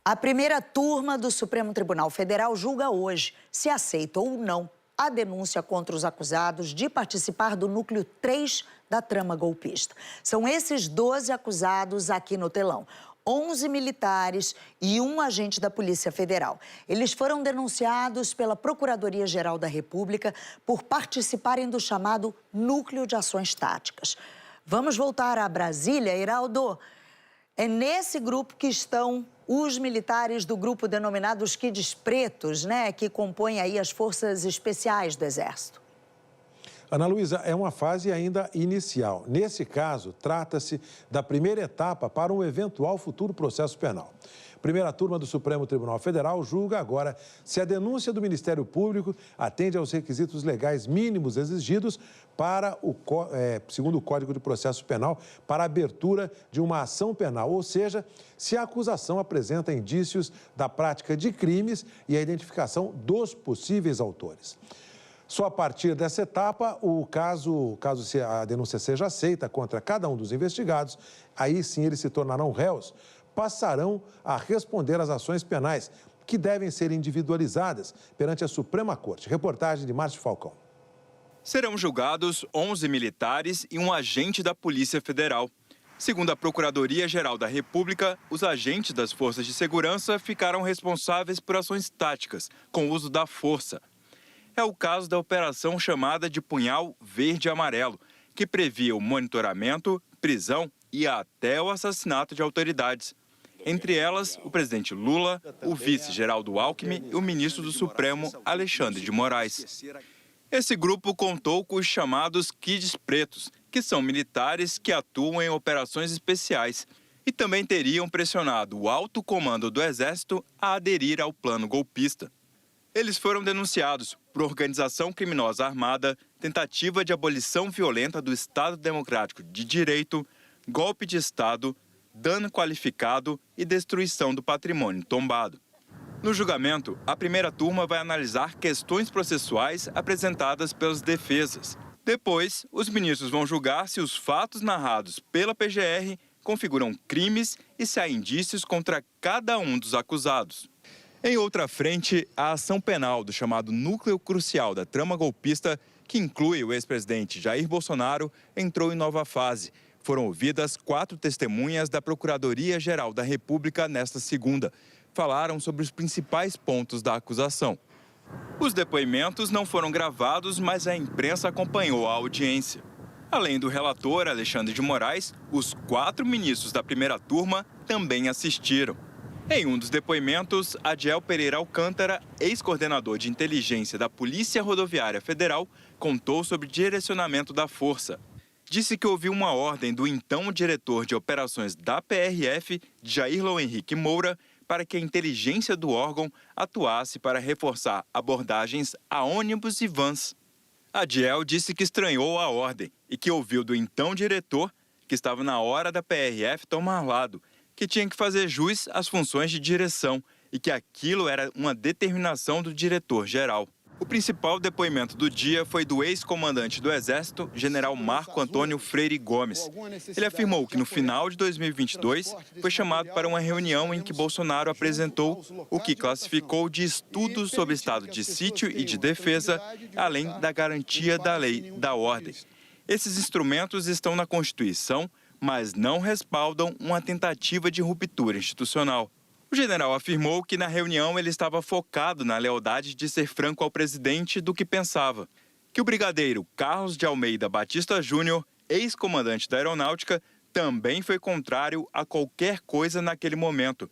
A primeira turma do Supremo Tribunal Federal julga hoje se aceita ou não a denúncia contra os acusados de participar do núcleo 3 da trama golpista. São esses 12 acusados aqui no telão. 11 militares e um agente da Polícia Federal. Eles foram denunciados pela Procuradoria-Geral da República por participarem do chamado Núcleo de Ações Táticas. Vamos voltar a Brasília, Heraldo. É nesse grupo que estão os militares do grupo denominado os Kids Pretos, né, que compõem aí as forças especiais do Exército. Ana Luísa, é uma fase ainda inicial. Nesse caso, trata-se da primeira etapa para um eventual futuro processo penal. Primeira turma do Supremo Tribunal Federal julga agora se a denúncia do Ministério Público atende aos requisitos legais mínimos exigidos para segundo o Código de Processo Penal, para a abertura de uma ação penal, ou seja, se a acusação apresenta indícios da prática de crimes e a identificação dos possíveis autores. Só a partir dessa etapa, caso a denúncia seja aceita contra cada um dos investigados, aí sim eles se tornarão réus, passarão a responder às ações penais, que devem ser individualizadas perante a Suprema Corte. Reportagem de Márcio Falcão. Serão julgados 11 militares e um agente da Polícia Federal. Segundo a Procuradoria-Geral da República, os agentes das forças de segurança ficaram responsáveis por ações táticas, com o uso da força. É o caso da operação chamada de Punhal Verde e Amarelo, que previa o monitoramento, prisão e até o assassinato de autoridades. Entre elas, o presidente Lula, o vice Geraldo Alckmin e o ministro do Supremo, Alexandre de Moraes. Esse grupo contou com os chamados Kids Pretos, que são militares que atuam em operações especiais e também teriam pressionado o alto comando do Exército a aderir ao plano golpista. Eles foram denunciados por organização criminosa armada, tentativa de abolição violenta do Estado Democrático de Direito, golpe de Estado, dano qualificado e destruição do patrimônio tombado. No julgamento, a primeira turma vai analisar questões processuais apresentadas pelas defesas. Depois, os ministros vão julgar se os fatos narrados pela PGR configuram crimes e se há indícios contra cada um dos acusados. Em outra frente, a ação penal do chamado núcleo crucial da trama golpista, que inclui o ex-presidente Jair Bolsonaro, entrou em nova fase. Foram ouvidas 4 testemunhas da Procuradoria-Geral da República nesta segunda. Falaram sobre os principais pontos da acusação. Os depoimentos não foram gravados, mas a imprensa acompanhou a audiência. Além do relator Alexandre de Moraes, os 4 ministros da primeira turma também assistiram. Em um dos depoimentos, Adiel Pereira Alcântara, ex-coordenador de inteligência da Polícia Rodoviária Federal, contou sobre o direcionamento da força. Disse que ouviu uma ordem do então diretor de operações da PRF, Jairlon Henrique Moura, para que a inteligência do órgão atuasse para reforçar abordagens a ônibus e vans. Adiel disse que estranhou a ordem e que ouviu do então diretor, que estava na hora da PRF tomar lado, que tinha que fazer jus às funções de direção e que aquilo era uma determinação do diretor-geral. O principal depoimento do dia foi do ex-comandante do Exército, general Marco Antônio Freire Gomes. Ele afirmou que no final de 2022 foi chamado para uma reunião em que Bolsonaro apresentou o que classificou de estudos sobre estado de sítio e de defesa, além da garantia da lei da ordem. Esses instrumentos estão na Constituição, mas não respaldam uma tentativa de ruptura institucional. O general afirmou que na reunião ele estava focado na lealdade de ser franco ao presidente do que pensava, que o brigadeiro Carlos de Almeida Batista Júnior, ex-comandante da Aeronáutica, também foi contrário a qualquer coisa naquele momento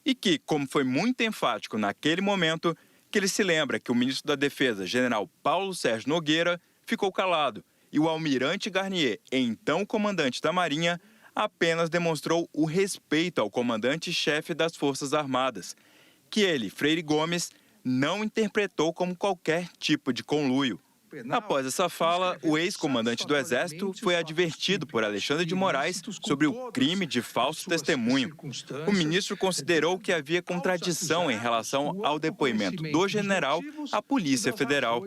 e que, como foi muito enfático naquele momento, que ele se lembra que o ministro da Defesa, general Paulo Sérgio Nogueira, ficou calado e o almirante Garnier, então comandante da Marinha, apenas demonstrou o respeito ao comandante-chefe das Forças Armadas, que ele, Freire Gomes, não interpretou como qualquer tipo de conluio. Após essa fala, o ex-comandante do Exército foi advertido por Alexandre de Moraes sobre o crime de falso testemunho. O ministro considerou que havia contradição em relação ao depoimento do general à Polícia Federal.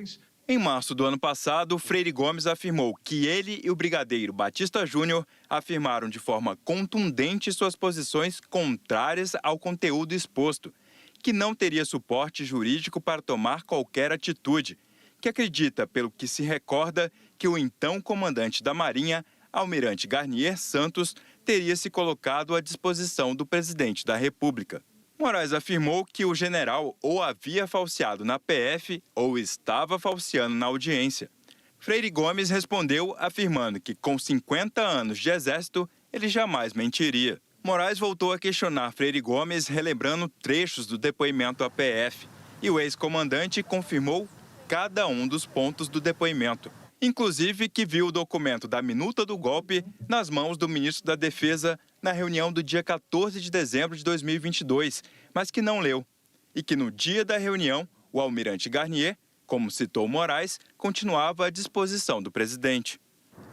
Em março do ano passado, Freire Gomes afirmou que ele e o brigadeiro Batista Júnior afirmaram de forma contundente suas posições contrárias ao conteúdo exposto, que não teria suporte jurídico para tomar qualquer atitude, que acredita, pelo que se recorda, que o então comandante da Marinha, Almirante Garnier Santos, teria se colocado à disposição do presidente da República. Moraes afirmou que o general ou havia falseado na PF ou estava falseando na audiência. Freire Gomes respondeu afirmando que, com 50 anos de exército, ele jamais mentiria. Moraes voltou a questionar Freire Gomes, relembrando trechos do depoimento à PF. E o ex-comandante confirmou cada um dos pontos do depoimento. Inclusive que viu o documento da minuta do golpe nas mãos do ministro da Defesa na reunião do dia 14 de dezembro de 2022, mas que não leu. E que no dia da reunião, o almirante Garnier, como citou Moraes, continuava à disposição do presidente.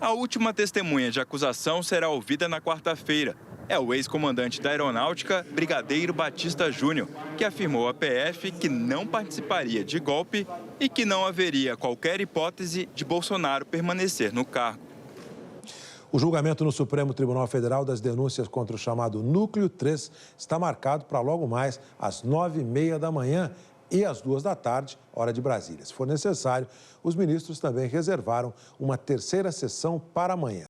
A última testemunha de acusação será ouvida na quarta-feira. É o ex-comandante da Aeronáutica, brigadeiro Batista Júnior, que afirmou à PF que não participaria de golpe e que não haveria qualquer hipótese de Bolsonaro permanecer no cargo. O julgamento no Supremo Tribunal Federal das denúncias contra o chamado Núcleo 3 está marcado para logo mais às 9h30 da manhã e às 2 da tarde, hora de Brasília. Se for necessário, os ministros também reservaram uma terceira sessão para amanhã.